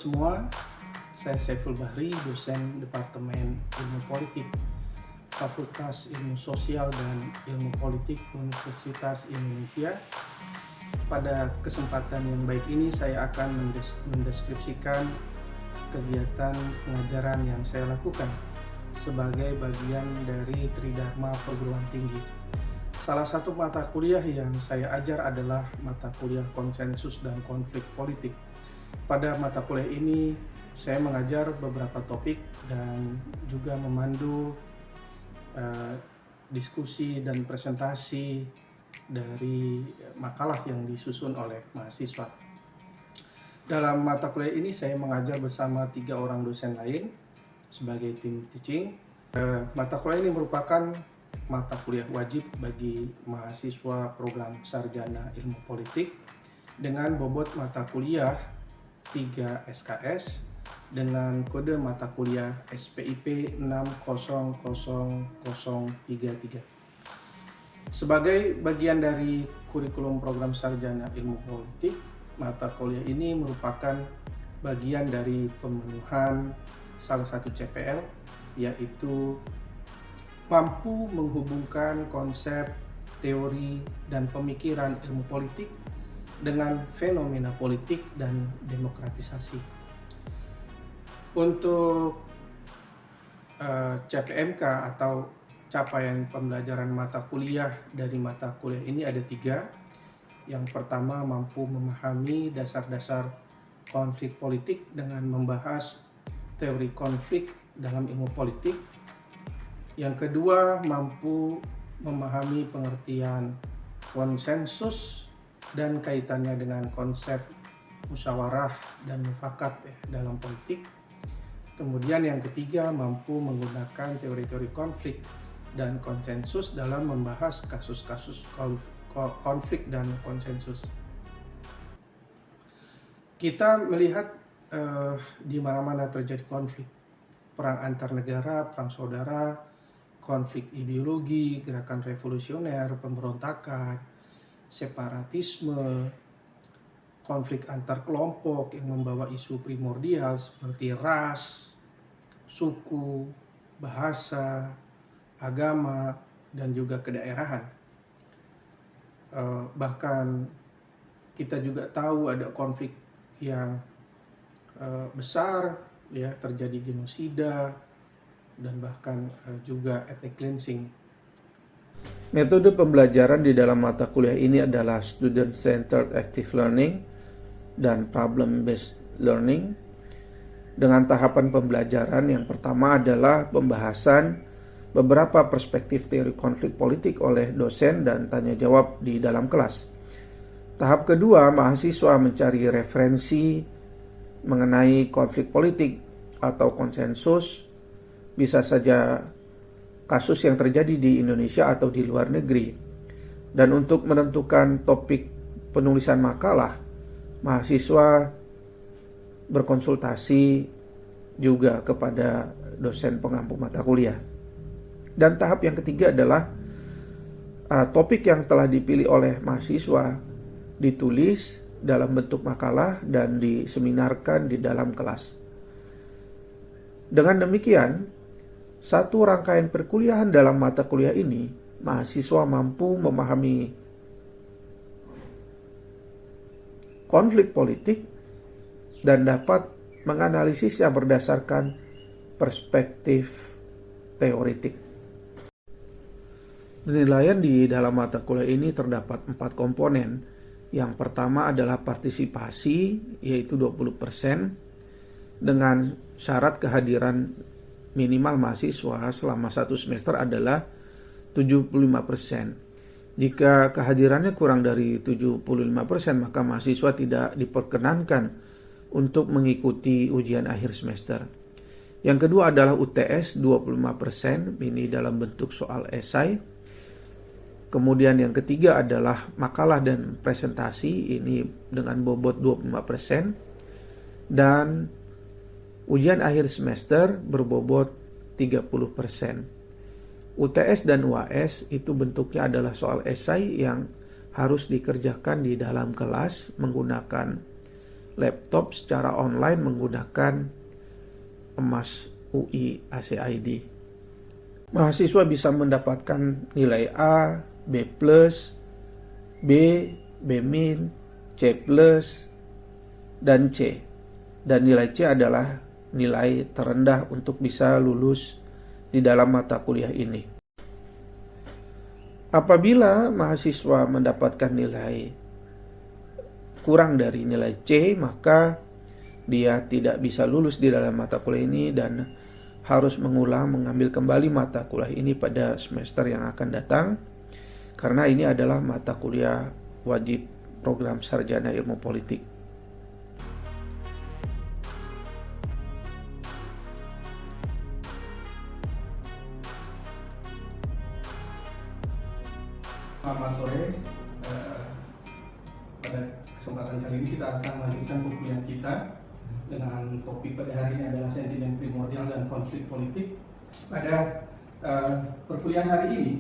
semua, saya Saiful Bahri, dosen Departemen Ilmu Politik, Fakultas Ilmu Sosial dan Ilmu Politik Universitas Indonesia. Pada kesempatan yang baik ini saya akan mendeskripsikan kegiatan pengajaran yang saya lakukan sebagai bagian dari Tridharma Perguruan Tinggi. Salah satu mata kuliah yang saya ajar adalah mata kuliah konsensus dan konflik politik. Pada mata kuliah ini saya mengajar beberapa topik dan juga memandu diskusi dan presentasi dari makalah yang disusun oleh mahasiswa. Dalam mata kuliah ini saya mengajar bersama 3 orang dosen lain sebagai tim teaching. Mata kuliah ini merupakan mata kuliah wajib bagi mahasiswa program sarjana ilmu politik dengan bobot mata kuliah 3 SKS dengan kode mata kuliah SPIP 600033. Sebagai bagian dari kurikulum program sarjana ilmu politik, mata kuliah ini merupakan bagian dari pemenuhan salah satu CPL, yaitu mampu menghubungkan konsep, teori, dan pemikiran ilmu politik dengan fenomena politik dan demokratisasi. Untuk CPMK atau capaian pembelajaran mata kuliah dari mata kuliah ini ada 3. Yang pertama, mampu memahami dasar-dasar konflik politik dengan membahas teori konflik dalam ilmu politik. Yang kedua, mampu memahami pengertian konsensus dan kaitannya dengan konsep musyawarah dan mufakat dalam politik. Kemudian yang ketiga, mampu menggunakan teori-teori konflik dan konsensus dalam membahas kasus-kasus konflik dan konsensus. Kita melihat di mana-mana terjadi konflik, perang antar negara, perang saudara, konflik ideologi, gerakan revolusioner, pemberontakan, separatisme, konflik antar kelompok yang membawa isu primordial seperti ras, suku, bahasa, agama, dan juga kedaerahan. Bahkan kita juga tahu ada konflik yang besar, ya, terjadi genosida dan bahkan juga ethnic cleansing. Metode pembelajaran di dalam mata kuliah ini adalah Student-Centered Active Learning dan Problem-Based Learning dengan tahapan pembelajaran yang pertama adalah pembahasan beberapa perspektif teori konflik politik oleh dosen dan tanya jawab di dalam kelas. Tahap kedua, mahasiswa mencari referensi mengenai konflik politik atau konsensus, bisa saja kasus yang terjadi di Indonesia atau di luar negeri. Dan untuk menentukan topik penulisan makalah, mahasiswa berkonsultasi juga kepada dosen pengampu mata kuliah. Dan tahap yang ketiga adalah topik yang telah dipilih oleh mahasiswa ditulis dalam bentuk makalah dan diseminarkan di dalam kelas. Dengan demikian, satu rangkaian perkuliahan dalam mata kuliah ini, mahasiswa mampu memahami konflik politik dan dapat menganalisisnya berdasarkan perspektif teoritik. Penilaian di dalam mata kuliah ini terdapat 4 komponen. Yang pertama adalah partisipasi, yaitu 20%, dengan syarat kehadiran minimal mahasiswa selama 1 semester adalah 75%. Jika kehadirannya kurang dari 75%, maka mahasiswa tidak diperkenankan untuk mengikuti ujian akhir semester. Yang kedua adalah UTS 25%, ini dalam bentuk soal esai. Kemudian yang ketiga adalah makalah dan presentasi, ini dengan bobot 25%. Dan ujian akhir semester berbobot 30%. UTS dan UAS itu bentuknya adalah soal esai yang harus dikerjakan di dalam kelas menggunakan laptop secara online menggunakan emas UI ACID. Mahasiswa bisa mendapatkan nilai A, B+, B, B-, C+, dan C. Dan nilai C adalah nilai terendah untuk bisa lulus di dalam mata kuliah ini. Apabila mahasiswa mendapatkan nilai kurang dari nilai C, maka dia tidak bisa lulus di dalam mata kuliah ini dan harus mengambil kembali mata kuliah ini pada semester yang akan datang, karena ini adalah mata kuliah wajib program sarjana ilmu politik. Selamat sore. Pada kesempatan kali ini kita akan melanjutkan perkuliahan kita dengan topik pada hari ini adalah sentimen primordial dan konflik politik. Pada perkuliahan hari ini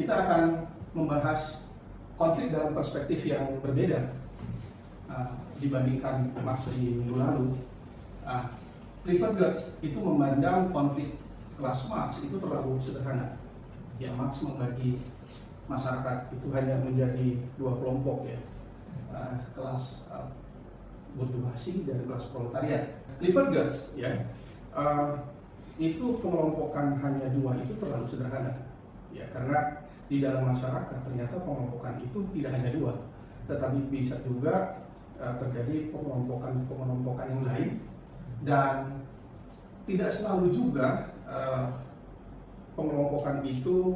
kita akan membahas konflik dalam perspektif yang berbeda dibandingkan Marx di minggu lalu. Clifford Geertz itu memandang konflik kelas Marx itu terlalu sederhana. Ya, Marx membagi masyarakat itu hanya menjadi dua kelompok, ya, kelas burjuasi dan kelas proletariat. Clifford Geertz, ya, itu pengelompokan hanya dua itu terlalu sederhana, ya, karena di dalam masyarakat ternyata pengelompokan itu tidak hanya dua, tetapi bisa juga terjadi pengelompokan yang lain, dan tidak selalu juga pengelompokan itu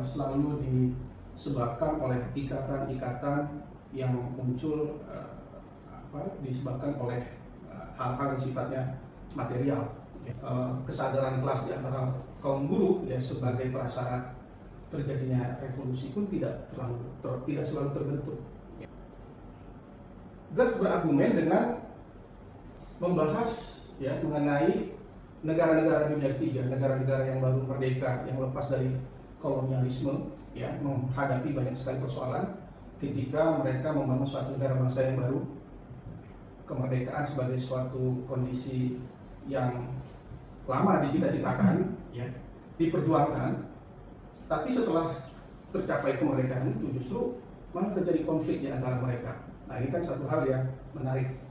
selalu disebabkan oleh ikatan-ikatan yang muncul disebabkan oleh hal-hal yang sifatnya material. Kesadaran kelas di antara kaum buruh, ya, sebagai prasyarat terjadinya revolusi pun tidak selalu terbentuk. Geertz berargumen dengan membahas, ya, mengenai negara-negara dunia ketiga, negara-negara yang baru merdeka, yang lepas dari kolonialisme, ya, menghadapi banyak sekali persoalan ketika mereka membangun suatu negara bangsa yang baru. Kemerdekaan sebagai suatu kondisi yang lama dicita-citakan, ya, diperjuangkan, tapi setelah tercapai kemerdekaan itu justru malah terjadi konflik di antara mereka. Nah, ini kan satu hal yang menarik.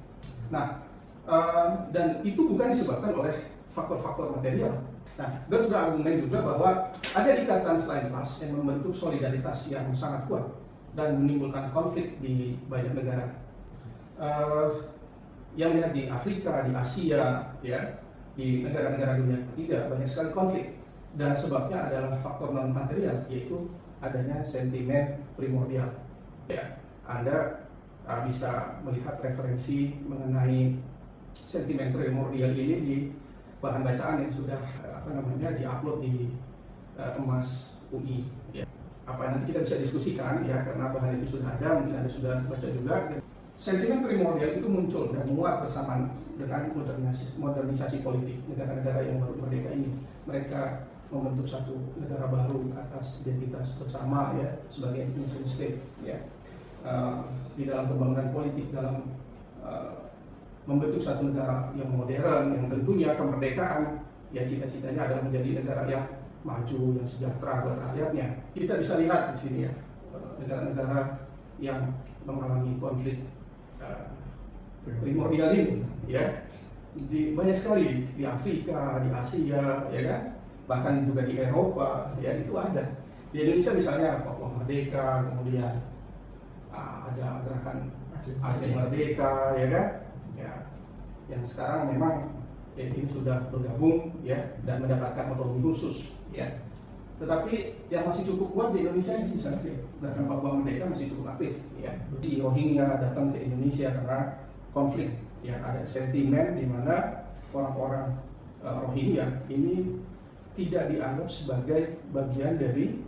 Nah, dan itu bukan disebabkan oleh faktor-faktor material. Nah, Geertz berargumen juga bahwa ada ikatan selain kelas yang membentuk solidaritas yang sangat kuat dan menimbulkan konflik di banyak negara. Yang lihat di Afrika, di Asia, ya, di negara-negara dunia ketiga banyak sekali konflik, dan sebabnya adalah faktor non material, yaitu adanya sentimen primordial. Ya, Anda bisa melihat referensi mengenai sentimen primordial ini di bahan bacaan yang sudah diupload di Emas UI. Ya. Nanti kita bisa diskusikan, ya, karena bahan itu sudah ada, mungkin Anda sudah baca juga. Sentimen primordial itu muncul dan menguat bersamaan dengan modernisasi politik negara-negara yang baru merdeka ini. Mereka membentuk satu negara baru atas identitas bersama, ya, sebagai nation state, ya. Di dalam pembangunan politik, dalam membentuk satu negara yang modern, yang tentunya kemerdekaan, ya, cita-citanya adalah menjadi negara yang maju, yang sejahtera buat rakyatnya. Kita bisa lihat di sini, ya, negara-negara yang mengalami konflik primordial ini, ya, banyak sekali di Afrika, di Asia, ya kan, bahkan juga di Eropa, ya, itu ada. Di Indonesia misalnya Papua Merdeka, kemudian ada gerakan Aceh Merdeka, ya kan, ya, yang sekarang memang ini sudah bergabung, ya, dan mendapatkan otonomi khusus, ya. Tetapi yang masih cukup kuat di Indonesia ini misalnya gerakan Papua Merdeka masih cukup aktif, ya. Di Rohingya datang ke Indonesia karena konflik, ya, ada sentimen di mana orang-orang Rohingya ini tidak dianggap sebagai bagian dari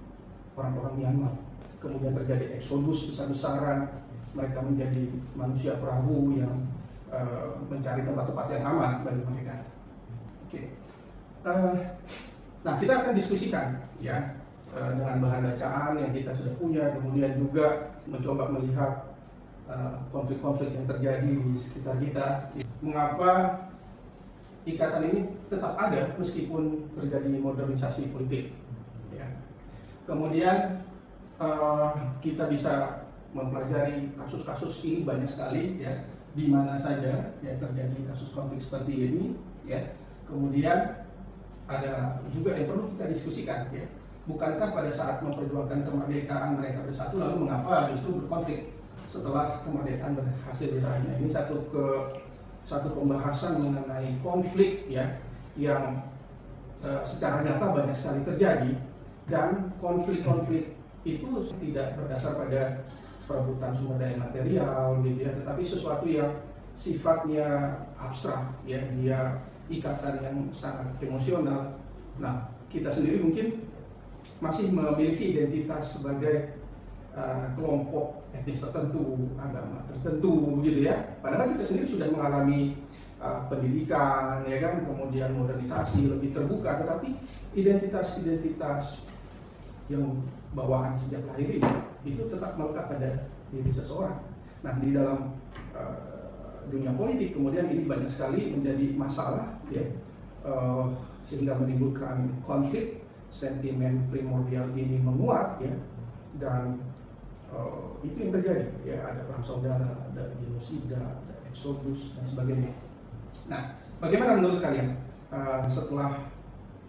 orang-orang Myanmar. Kemudian terjadi eksodus besar-besaran, mereka menjadi manusia perahu yang mencari tempat-tempat yang aman bagi mereka. Oke. Nah, kita akan diskusikan, ya, dengan bahan bacaan yang kita sudah punya, kemudian juga mencoba melihat konflik-konflik yang terjadi di sekitar kita. Mengapa ikatan ini tetap ada meskipun terjadi modernisasi politik? Ya. Kemudian kita bisa mempelajari kasus-kasus ini banyak sekali, ya, di mana saja ya terjadi kasus konflik seperti ini, ya. Kemudian ada juga yang perlu kita diskusikan, ya. Bukankah pada saat memperjuangkan kemerdekaan mereka bersatu, lalu mengapa justru berkonflik setelah kemerdekaan berhasil diraih? Nah, ini satu pembahasan mengenai konflik, ya, yang secara nyata banyak sekali terjadi, dan konflik-konflik itu tidak berdasar pada perebutan sumber daya material, gitu ya, tetapi sesuatu yang sifatnya abstrak, ya, dia ikatan yang sangat emosional. Nah, kita sendiri mungkin masih memiliki identitas sebagai kelompok etnis tertentu, agama tertentu, gitu ya. Padahal kita sendiri sudah mengalami pendidikan, ya kan, kemudian modernisasi lebih terbuka, tetapi identitas-identitas yang bawaan sejak lahir ini itu tetap melekat pada diri seseorang. Nah, di dalam dunia politik kemudian ini banyak sekali menjadi masalah, ya, sehingga menimbulkan konflik. Sentimen primordial ini menguat, ya, dan itu yang terjadi, ya, ada perang saudara, ada genosida, ada eksodus dan sebagainya. Nah, bagaimana menurut kalian setelah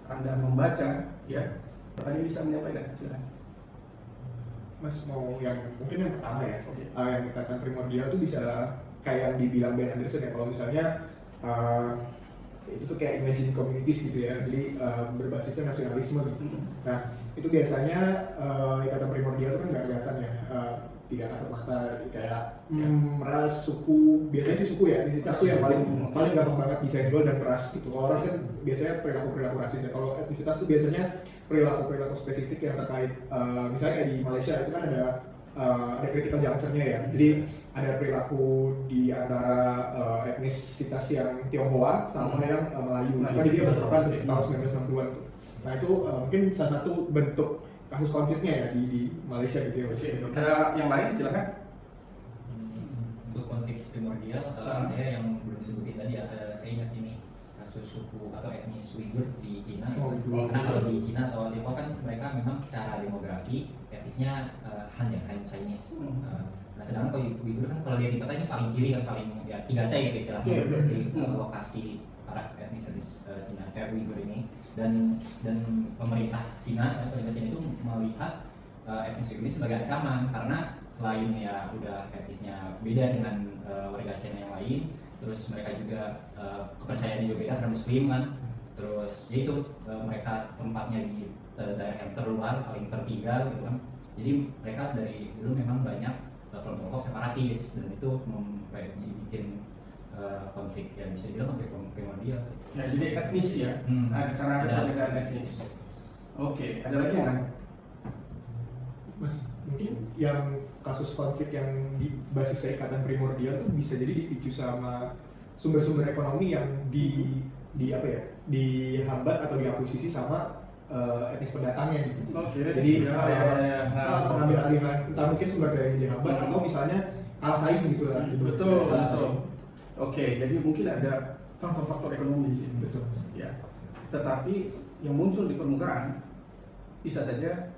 Anda membaca, ya, ada yang bisa menyampaikan? Silakan. Mas, mau yang mungkin yang pertama ya, Oke. yang ikatan primordial itu bisa kayak yang dibilang Ben Anderson ya, kalau misalnya itu tuh kayak imagine communities gitu ya, jadi berbasisnya nasionalisme gitu. Nah, itu biasanya ikatan primordial itu kan nggak kelihatan ya, tidak kasat mata, kayak ras, suku, biasanya sih suku ya, etnisitas tuh yang paling gampang banget disenggol, dan ras gitu. Kalau ras kan biasanya perilaku rasis ya, kalau etnisitas tuh biasanya perilaku spesifik yang terkait, misalnya kayak di Malaysia itu kan ada critical juncture-nya ya, jadi ada perilaku di antara etnisitas yang Tionghoa sama yang Melayu. Nah, jadi dia bentrokan tahun 1960-an tuh. Nah, itu mungkin salah satu bentuk kasus konfliknya ya di Malaysia gitu ya. Oke, ada yang lain silakan. Untuk konflik primordial atau saya yang belum disebutin tadi, saya ingat ini kasus suku atau etnis Uighur di Cina. Karena kalau di Cina atau Tiongkok kan mereka memang secara demografi etnisnya Han ya, Han Chinese. Nah, sedangkan kalau Uighur kan kalau lihat di peta ini paling kiri kan, paling ya 3T gitu istilahnya, jadi lokasi para etnis Cina Uighur ini, dan pemerintah Cina itu melihat etnis Uighur ini sebagai ancaman karena selain ya udah etnisnya beda dengan warga Cina yang lain, terus mereka juga kepercayaannya juga beda terhadap Muslim kan, terus yaitu mereka tempatnya di daerah yang terluar, paling tertinggal gitu kan, jadi mereka dari dulu memang banyak kelompok separatis, dan itu bikin konflik yang bisa dibilang konflik primordial. Ya, jadi etnis ya, karena ada perbedaan etnis. Oke, ada lagi yang lain? Mas, mungkin yang kasus konflik yang di basis ikatan primordial tuh bisa jadi dipicu sama sumber-sumber ekonomi yang dihambat atau diakuisisi sama etnis pendatangnya gitu. Jadi pengambil alihan, entah mungkin sumber daya yang dihambat atau misalnya kalah saing gitu lah. Gitu. Betul. Oke, jadi mungkin ada faktor-faktor ekonomi di sini. Betul. Ya. Tetapi yang muncul di permukaan bisa saja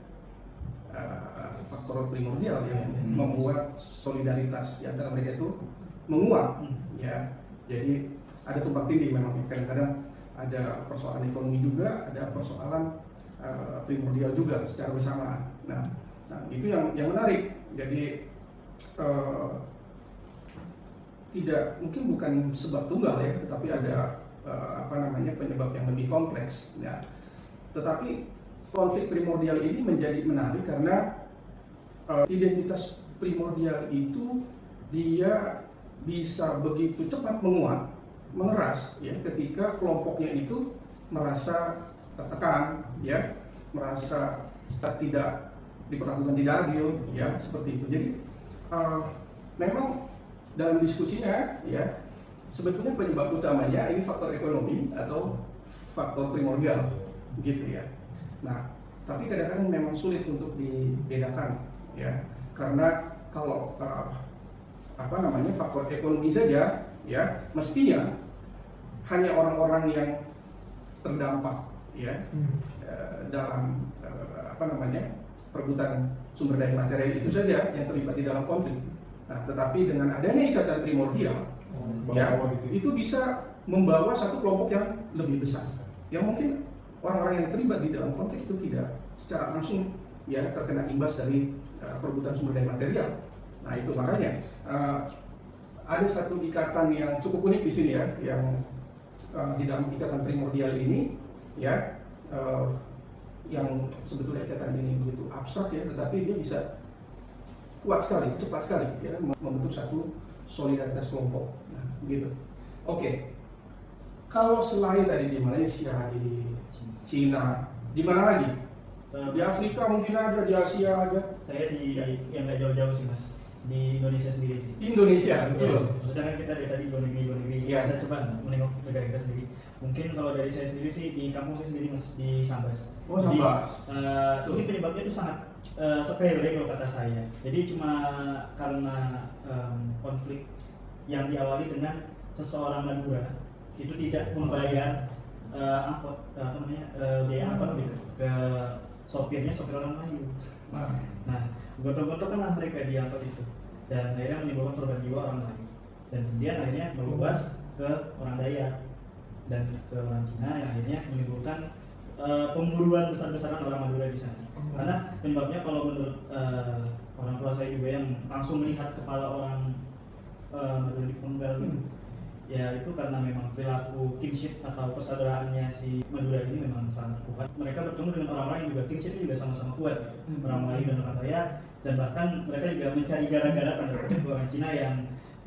faktor primordial yang membuat solidaritas di antara mereka itu menguat. Ya. Jadi ada tumpang tindih memang, kadang-kadang ada persoalan ekonomi juga, ada persoalan primordial juga secara bersamaan. Nah itu yang menarik. Jadi tidak, mungkin bukan sebab tunggal ya, tetapi ada penyebab yang lebih kompleks. Ya. Tetapi konflik primordial ini menjadi menarik karena identitas primordial itu dia bisa begitu cepat menguat, mengeras ya, ketika kelompoknya itu merasa tertekan, ya, merasa tidak diperlakukan tidak adil, ya, seperti itu. Jadi memang dalam diskusinya, ya, sebetulnya penyebab utamanya ini faktor ekonomi atau faktor primordial, gitu ya. Nah, tapi kadang-kadang memang sulit untuk dibedakan, ya, karena kalau faktor ekonomi saja, ya mestinya hanya orang-orang yang terdampak ya dalam perebutan sumber daya material itu saja yang terlibat di dalam konflik. Nah, tetapi dengan adanya ikatan primordial, itu bisa membawa satu kelompok yang lebih besar, yang mungkin orang-orang yang terlibat di dalam konflik itu tidak secara langsung ya terkena imbas dari perebutan sumber daya material. Nah, itu makanya ada satu ikatan yang cukup unik di sini ya, yang di dalam ikatan primordial ini ya, yang sebetulnya ikatan ini begitu abstrak ya, tetapi dia bisa kuat sekali, cepat sekali ya, membentuk satu solidaritas kelompok. Nah, begitu. Oke. Kalau selain tadi di Malaysia, di Cina, di mana lagi? Di Afrika mungkin ada, di Asia ada. Saya di yang nggak jauh-jauh sih Mas, di Indonesia sendiri sih. Di Indonesia, betul. Ya, maksudnya kan kita dari tadi dua negeri, Ya. kita coba menengok negara kita sendiri. Mungkin kalau dari saya sendiri sih di kampung saya sendiri Mas, di Sambas. Oh, Sambas. Jadi, ini penyebabnya itu sangat sepele kalau kata saya. Jadi cuma karena konflik yang diawali dengan seseorang Madura itu tidak membayar biaya angkot gitu ke sopir orang Melayu. Nah, gotok-gotokanlah mereka di angkot itu, dan akhirnya menimbulkan korban jiwa orang Melayu, dan kemudian akhirnya meluas ke orang Dayak dan ke orang Cina, yang akhirnya menimbulkan pemburuan besar-besaran orang Madura di sana. Karena penyebabnya kalau menurut orang tua saya juga yang langsung melihat kepala orang Madura dipenggal gitu, ya itu karena memang perilaku kinship atau persaudaraannya si Madura ini memang sangat kuat. Mereka bertemu dengan orang-orang yang juga kinship juga sama-sama kuat, orang Melayu dan orang Dayak, dan bahkan mereka juga mencari gara-gara tanda kutip orang Cina yang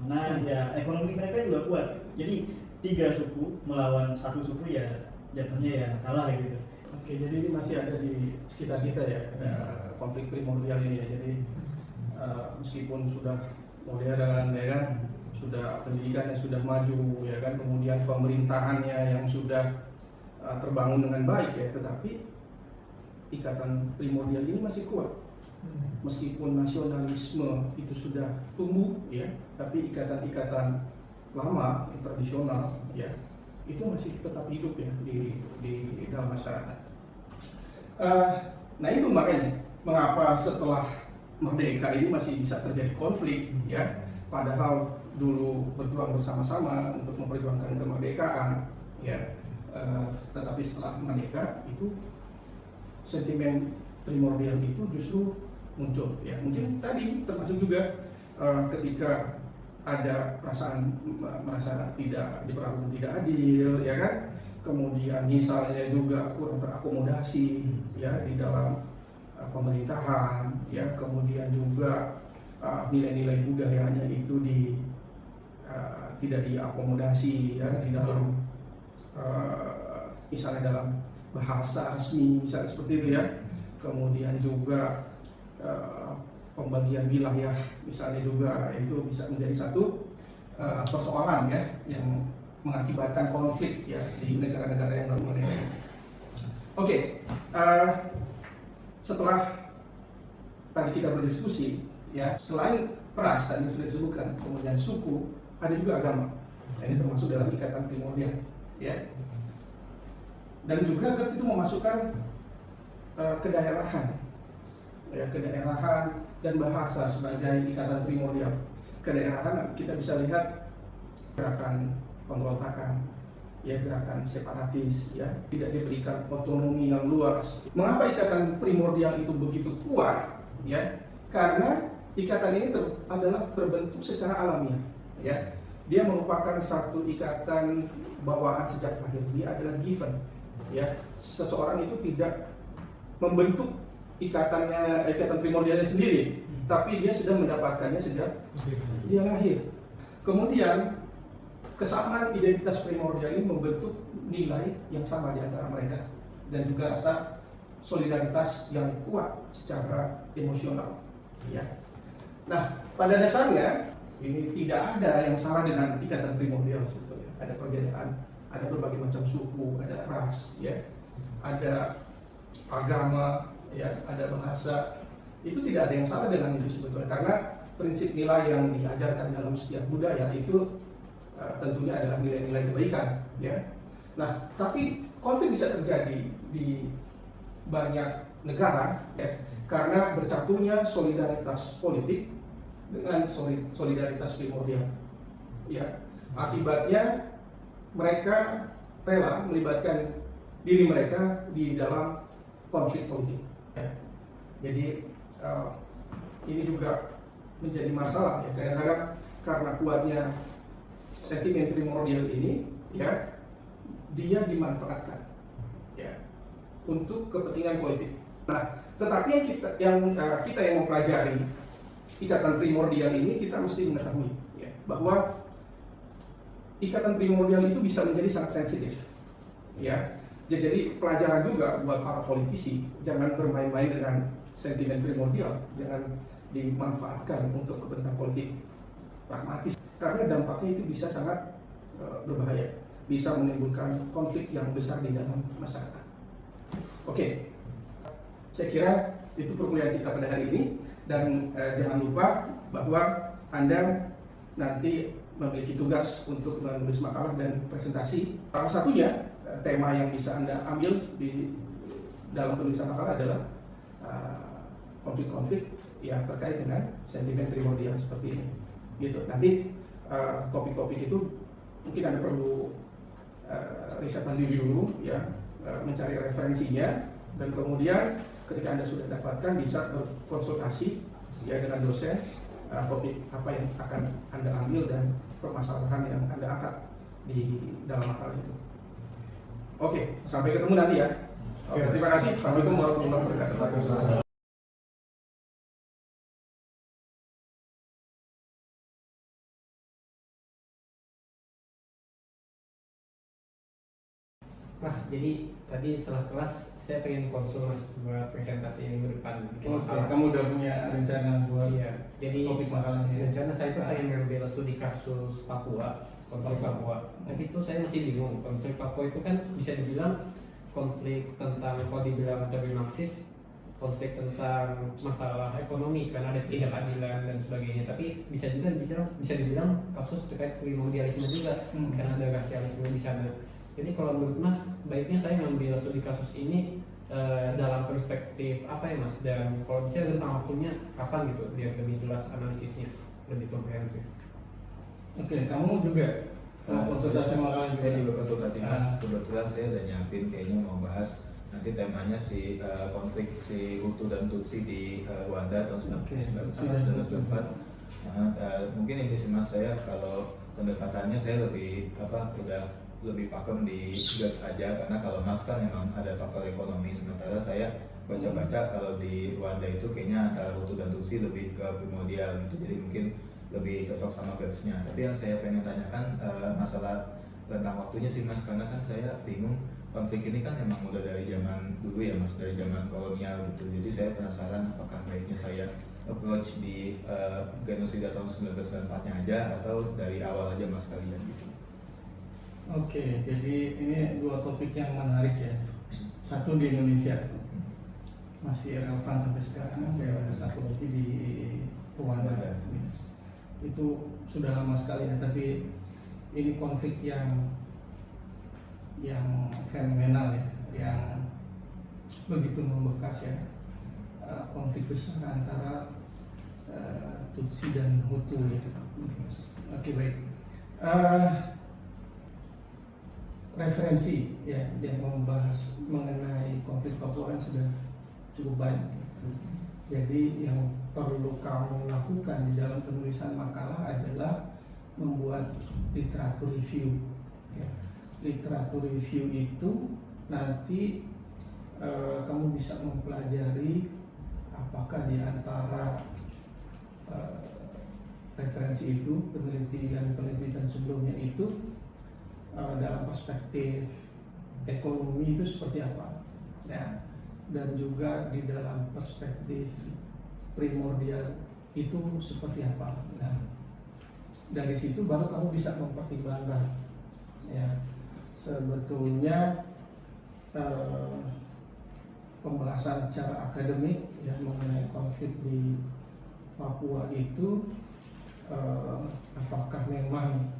mana ya ekonomi mereka juga kuat. Jadi 3 suku melawan 1 suku ya jatuhnya ya kalah gitu. Oke, jadi ini masih ada di sekitar kita ya, konflik primordial ini ya. Jadi meskipun sudah modern ya kan, sudah pendidikannya sudah maju ya kan, kemudian pemerintahannya yang sudah terbangun dengan baik ya, tetapi ikatan primordial ini masih kuat. Meskipun nasionalisme itu sudah tumbuh ya, tapi ikatan-ikatan lama, tradisional ya, itu masih tetap hidup ya di dalam masyarakat. Nah itu makanya mengapa setelah merdeka ini masih bisa terjadi konflik ya, padahal dulu berjuang bersama-sama untuk memperjuangkan kemerdekaan ya, tetapi setelah merdeka itu sentimen primordial itu justru muncul ya. Mungkin tadi termasuk juga ketika ada perasaan merasa tidak diperlakukan tidak adil ya kan, kemudian misalnya juga kurang terakomodasi ya di dalam pemerintahan ya, kemudian juga nilai-nilai budayanya itu tidak diakomodasi ya di dalam misalnya dalam bahasa resmi misalnya seperti itu ya, kemudian juga pembagian wilayah misalnya juga itu bisa menjadi satu persoalan ya yang mengakibatkan konflik ya di negara-negara yang baru merdeka. Oke, setelah tadi kita berdiskusi ya, selain ras tadi sudah disebutkan, kemudian suku, ada juga agama. Ini termasuk dalam ikatan primordial ya. Dan juga itu memasukkan kedaerahan ya, kedaerahan dan bahasa sebagai ikatan primordial. Kedaerahan kita bisa lihat gerakan pemberontakan ya, gerakan separatis ya, tidak diberikan otonomi yang luas. Mengapa ikatan primordial itu begitu kuat ya? Karena ikatan ini adalah terbentuk secara alamiah ya. Dia merupakan satu ikatan bawaan sejak lahir. Dia adalah given ya. Seseorang itu tidak membentuk ikatan primordialnya sendiri, tapi dia sudah mendapatkannya sejak dia lahir. Kemudian kesamaan identitas primordial ini membentuk nilai yang sama di antara mereka, dan juga rasa solidaritas yang kuat secara emosional ya. Nah, pada dasarnya ini tidak ada yang salah dengan ikatan primordial sebetulnya. Ada perbedaan, ada berbagai macam suku, ada ras ya, ada agama ya, ada bahasa. Itu tidak ada yang salah dengan itu sebetulnya, karena prinsip nilai yang diajarkan dalam setiap budaya itu tentunya adalah nilai-nilai kebaikan, ya. Nah, tapi konflik bisa terjadi di banyak negara, ya, karena bercampurnya solidaritas politik dengan solidaritas primordial, ya. Akibatnya mereka rela melibatkan diri mereka di dalam konflik politik, ya. Jadi ini juga menjadi masalah, ya. Kadang-kadang karena kuatnya sentimen primordial ini, ya, dia dimanfaatkan, ya, untuk kepentingan politik. Nah, tetapi yang kita yang mempelajari ikatan primordial ini, kita mesti mengetahui, ya, bahwa ikatan primordial itu bisa menjadi sangat sensitif, ya. Jadi pelajaran juga buat para politisi, jangan bermain-main dengan sentimen primordial, jangan dimanfaatkan untuk kepentingan politik pragmatis, karena dampaknya itu bisa sangat berbahaya, bisa menimbulkan konflik yang besar di dalam masyarakat. Oke, saya kira itu perkuliahan kita pada hari ini, dan jangan lupa bahwa Anda nanti memiliki tugas untuk menulis makalah dan presentasi. Salah satunya tema yang bisa Anda ambil di dalam penulisan makalah adalah konflik-konflik yang terkait dengan sentimen primordial seperti ini, gitu. Nanti topik-topik itu mungkin Anda perlu riset sendiri dulu, ya, mencari referensinya, dan kemudian ketika Anda sudah dapatkan bisa berkonsultasi, ya, dengan dosen topik apa yang akan Anda ambil dan permasalahan yang Anda angkat di dalam makalah itu. Oke, sampai ketemu nanti, ya. Oke, terima kasih. Assalamualaikum warahmatullahi wabarakatuh. Mas, jadi tadi setelah kelas saya pengen konsul Mas buat presentasi minggu depan. Oke, kamu udah punya rencana buat Iya, jadi topik makalahnya? rencana saya itu pengen ngambil studi kasus Papua, konflik Papua. Tapi itu saya masih bingung, konflik Papua itu kan bisa dibilang konflik tentang, kalau dibilang teori Marxis, konflik tentang masalah ekonomi karena ada ketidakadilan dan sebagainya. Tapi bisa dibilang kasus terkait primordialisme juga, karena ada rasialisme di sana. Jadi kalau menurut Mas, baiknya saya ngambil studi kasus ini dalam perspektif apa ya Mas? Dan kalau bisa tentang waktunya kapan gitu, biar lebih jelas analisisnya, lebih komprehensif. Oke, kamu juga konsultasi makalah juga? Saya juga konsultasi Mas. Kebetulan saya udah nyiapin, kayaknya mau bahas nanti temanya si konflik si Hutu dan Tutsi di Rwanda tahun 1994. Mungkin ini sih Mas, saya kalau pendekatannya saya lebih udah lebih pakem di GATS aja, karena kalau Marx kan memang ada faktor ekonomi, sementara saya baca-baca kalau di Rwanda itu kayaknya antara Hutu dan Tutsi lebih ke primordial gitu, jadi mungkin lebih cocok sama GATS-nya. Tapi yang saya pengen tanyakan masalah tentang waktunya sih Mas, karena kan saya bingung, konflik ini kan emang udah dari zaman dulu ya Mas, dari zaman kolonial gitu, jadi saya penasaran apakah baiknya saya approach di genosida tahun 1994-nya aja atau dari awal aja Mas kalian gitu. Oke, jadi ini dua topik yang menarik, ya. Satu di Indonesia masih relevan sampai sekarang, satu lagi di Rwanda. Itu sudah lama sekali, ya, tapi ini konflik yang fenomenal, ya, yang begitu membekas, ya. Konflik besar antara Tutsi dan Hutu, ya. Oke, baik. Referensi, ya, yang membahas mengenai konflik Papua kan sudah cukup banyak. Jadi yang perlu kamu lakukan di dalam penulisan makalah adalah membuat literatur review, ya. Literatur review itu nanti kamu bisa mempelajari apakah di antara referensi itu, penelitian sebelumnya itu dalam perspektif ekonomi itu seperti apa, ya, dan juga di dalam perspektif primordial itu seperti apa. Nah, dari situ baru kamu bisa mempertimbangkan, ya, sebetulnya pembahasan secara akademik, ya, mengenai konflik di Papua itu apakah memang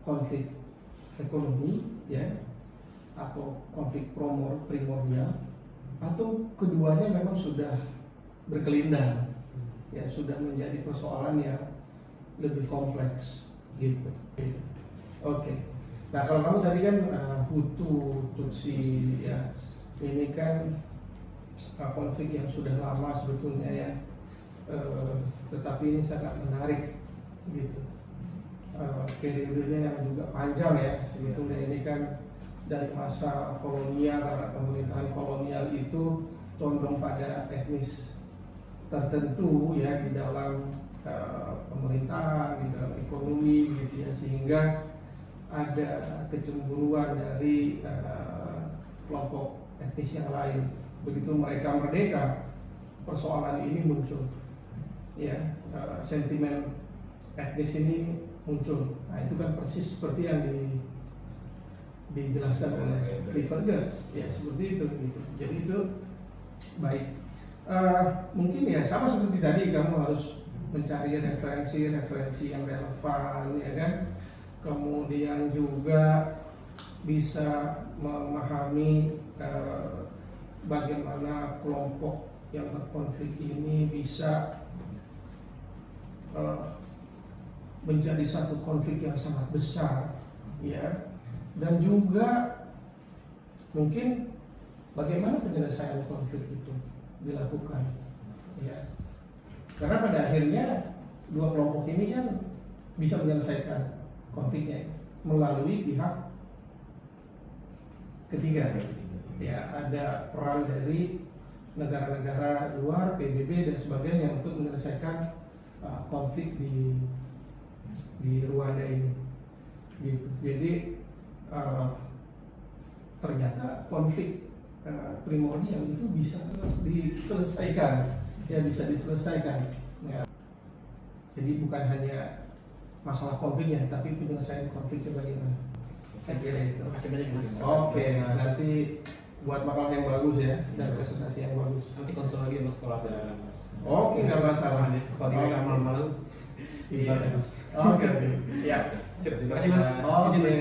konflik ekonomi ya, atau konflik primordial, atau keduanya memang sudah berkelindang ya, sudah menjadi persoalan yang lebih kompleks gitu. Oke. Nah, kalau kamu tadi kan Hutu, Tutsi ya, ini kan konflik yang sudah lama sebetulnya ya, tetapi ini sangat menarik gitu. Periodenya yang juga panjang ya, sebetulnya ini kan dari masa kolonial, karena pemerintahan kolonial itu condong pada etnis tertentu ya di dalam pemerintahan, di dalam ekonomi gitu ya, sehingga ada kecemburuan dari kelompok etnis yang lain. Begitu mereka merdeka, persoalan ini muncul ya, sentimen etnis ini muncul. Nah, itu kan persis seperti yang dijelaskan oleh Clifford Geertz ya, seperti itu gitu. Jadi itu baik. Mungkin ya sama seperti tadi, kamu harus mencari referensi yang relevan ya kan. Kemudian juga bisa memahami bagaimana kelompok yang berkonflik ini bisa menjadi satu konflik yang sangat besar ya, dan juga mungkin bagaimana penyelesaian konflik itu dilakukan ya, karena pada akhirnya dua kelompok ini kan bisa menyelesaikan konfliknya melalui pihak ketiga ya, ada peran dari negara-negara luar, PBB dan sebagainya untuk menyelesaikan konflik di Rwanda ini gitu. Jadi ternyata konflik primordial itu bisa diselesaikan ya, bisa diselesaikan ya. Jadi bukan hanya masalah konfliknya, tapi penyelesaian konfliknya bagaimana, saya kira itu. Terima kasih banyak Mas. Oke, nanti buat makalah yang bagus ya, dan presentasi yang bagus. Nanti konsul lagi Mas kalau ada Mas. Oke, nggak masalah. Kalau di malam-malam Iya. Mas. Oke, ya. Terima kasih Mas. Oke.